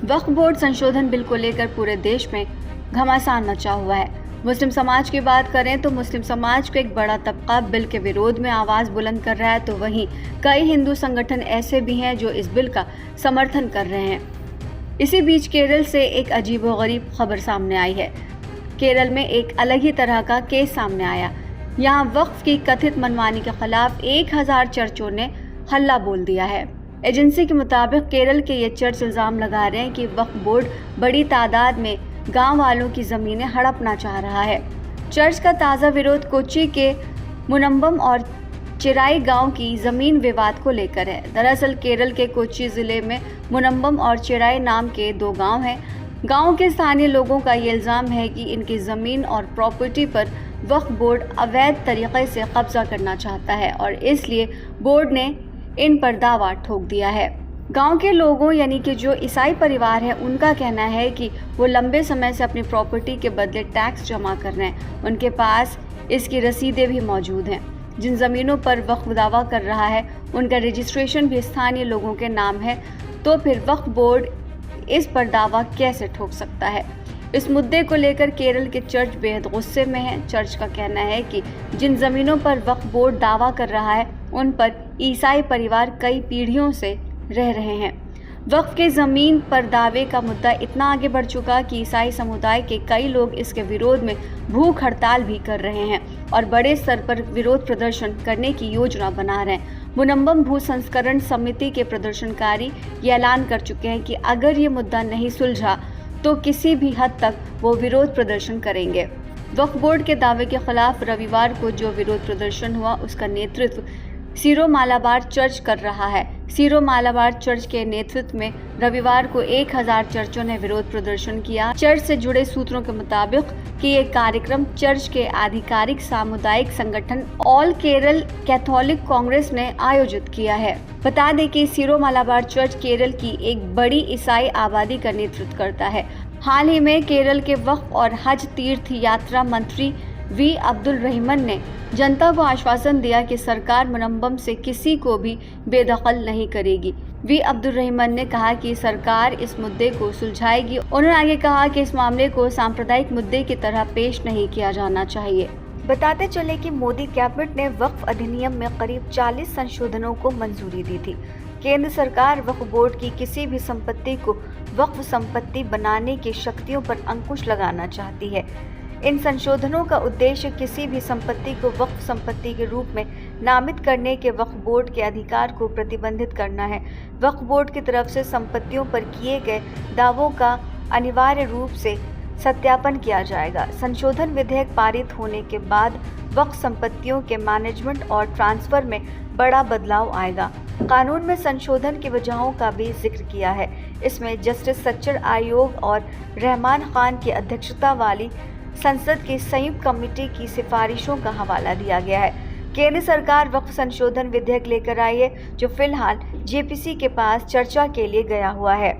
वक्फ board संशोधन bill को लेकर पूरे देश में घमासान मचा हुआ है। मुस्लिम समाज की बात करें तो मुस्लिम समाज का एक बड़ा तबका बिल के विरोध में आवाज़ बुलंद कर रहा है, तो वहीं कई हिंदू संगठन ऐसे भी हैं जो इस बिल का समर्थन कर रहे हैं। इसी बीच केरल से एक अजीबोगरीब खबर सामने आई है। केरल में एक अलग ही तरह का केस सामने आया। यहाँ वक्फ की कथित मनमानी के खिलाफ 1000 चर्चों ने हल्ला बोल दिया है। एजेंसी के मुताबिक केरल के ये चर्च इल्ज़ाम लगा रहे हैं कि वक्फ बोर्ड बड़ी तादाद में गांव वालों की ज़मीनें हड़पना चाह रहा है। चर्च का ताज़ा विरोध कोच्चि के मुनम्बम और चिराई गांव की ज़मीन विवाद को लेकर है। दरअसल केरल के कोच्चि ज़िले में मुनम्बम और चिराई नाम के 2 गांव हैं। गांव के स्थानीय लोगों का ये इल्ज़ाम है कि इनकी ज़मीन और प्रॉपर्टी पर वक्फ बोर्ड अवैध तरीक़े से कब्ज़ा करना चाहता है और इसलिए बोर्ड ने इन पर दावा ठोक दिया है। गांव के लोगों यानी कि जो ईसाई परिवार है, उनका कहना है कि वो लंबे समय से अपनी प्रॉपर्टी के बदले टैक्स जमा कर रहे हैं। उनके पास इसकी रसीदें भी मौजूद हैं। जिन ज़मीनों पर वक्फ दावा कर रहा है उनका रजिस्ट्रेशन भी स्थानीय लोगों के नाम है, तो फिर वक्फ बोर्ड इस पर दावा कैसे ठोक सकता है? इस मुद्दे को लेकर केरल के चर्च बेहद गुस्से में है। चर्च का कहना है कि जिन ज़मीनों पर वक्फ बोर्ड दावा कर रहा है उन पर ईसाई परिवार कई पीढ़ियों से रह रहे हैं। वक्फ के ज़मीन पर दावे का मुद्दा इतना आगे बढ़ चुका कि ईसाई समुदाय के कई लोग इसके विरोध में भूख हड़ताल भी कर रहे हैं और बड़े स्तर पर विरोध प्रदर्शन करने की योजना बना रहे हैं। मुनम्बम भू संस्करण समिति के प्रदर्शनकारी ये ऐलान कर चुके हैं कि अगर ये मुद्दा नहीं सुलझा तो किसी भी हद तक वो विरोध प्रदर्शन करेंगे। वक्फ बोर्ड के दावे के खिलाफ रविवार को जो विरोध प्रदर्शन हुआ उसका नेतृत्व सीरो मालाबार चर्च कर रहा है। सीरो मालाबार चर्च के नेतृत्व में रविवार को 1000 चर्चों ने विरोध प्रदर्शन किया। चर्च से जुड़े सूत्रों के मुताबिक कि ये कार्यक्रम चर्च के आधिकारिक सामुदायिक संगठन ऑल केरल कैथोलिक कांग्रेस ने आयोजित किया है। बता दें कि सीरो मालाबार चर्च केरल की एक बड़ी ईसाई आबादी का नेतृत्व करता है। हाल ही में केरल के वक्फ और हज तीर्थ यात्रा मंत्री वी अब्दुल रहमान ने जनता को आश्वासन दिया कि सरकार मुनम्बम से किसी को भी बेदखल नहीं करेगी। वी अब्दुल रहमान ने कहा कि सरकार इस मुद्दे को सुलझाएगी। उन्होंने आगे कहा कि इस मामले को सांप्रदायिक मुद्दे की तरह पेश नहीं किया जाना चाहिए। बताते चले कि मोदी कैबिनेट ने वक्फ अधिनियम में करीब 40 संशोधनों को मंजूरी दी थी। केंद्र सरकार वक्फ बोर्ड की किसी भी संपत्ति को वक्फ संपत्ति बनाने की शक्तियों पर अंकुश लगाना चाहती है। इन संशोधनों का उद्देश्य किसी भी संपत्ति को वक्फ संपत्ति के रूप में नामित करने के वक्फ बोर्ड के अधिकार को प्रतिबंधित करना है। वक्फ बोर्ड की तरफ से संपत्तियों पर किए गए दावों का अनिवार्य रूप से सत्यापन किया जाएगा। संशोधन विधेयक पारित होने के बाद वक्फ संपत्तियों के मैनेजमेंट और ट्रांसफर में बड़ा बदलाव आएगा। कानून में संशोधन की वजहों का भी जिक्र किया है। इसमें जस्टिस सच्चर आयोग और रहमान खान की अध्यक्षता वाली संसद की संयुक्त कमेटी की सिफारिशों का हवाला दिया गया है। केंद्र सरकार वक्फ संशोधन विधेयक लेकर आई है जो फिलहाल जेपीसी के पास चर्चा के लिए गया हुआ है।